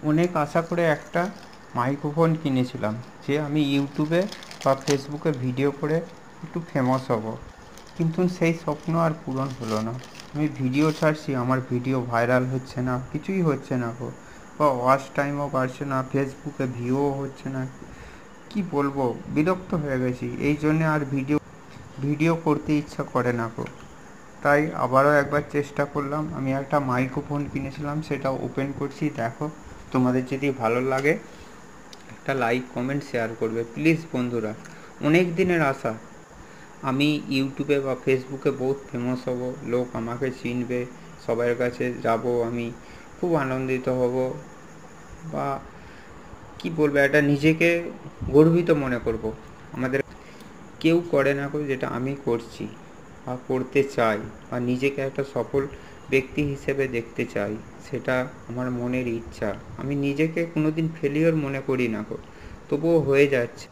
অনেক আশা করে একটা মাইক্রোফোন কিনেছিলাম, যে আমি ইউটিউবে বা ফেসবুকে ভিডিও করে একটু ফেমাস হব। কিন্তু সেই স্বপ্ন আর পূরণ হলো না। আমি ভিডিও ছাড়ছি, আমার ভিডিও ভাইরাল হচ্ছে না, কিছুই হচ্ছে না গো। বা ওয়াচ টাইমও বাড়ছে না, ফেসবুকে ভিউও হচ্ছে না। কি বলবো, বিরক্ত হয়ে গেছি। এই জন্যে আর ভিডিও করতে ইচ্ছা করে না গো। তাই আবারও একবার চেষ্টা করলাম। আমি একটা মাইক্রোফোন কিনেছিলাম, সেটা ওপেন করছি, দেখো। তোমাদের যদি ভালো লাগে একটা লাইক, কমেন্ট, শেয়ার করবে প্লিজ বন্ধুরা। অনেক দিনের আশা। আমি ইউটিউবে বা ফেসবুকে বহুত ফেমাস হব, লোক আমাকে চিনবে, সবার কাছে যাব, আমি খুব আনন্দিত হব। বা কি বলবো, একটা নিজেকে গর্বিত মনে করব। আমাদের কেউ করে না গো যেটা আমি করছি বা করতে চাই, বা নিজেকে একটা সফল ব্যক্তি হিসেবে দেখতে চাই। সেটা আমার মনের ইচ্ছা। আমি নিজেকে কোনোদিন ফেলিওর মনে করি না গো, তবুও হয়ে যাচ্ছে।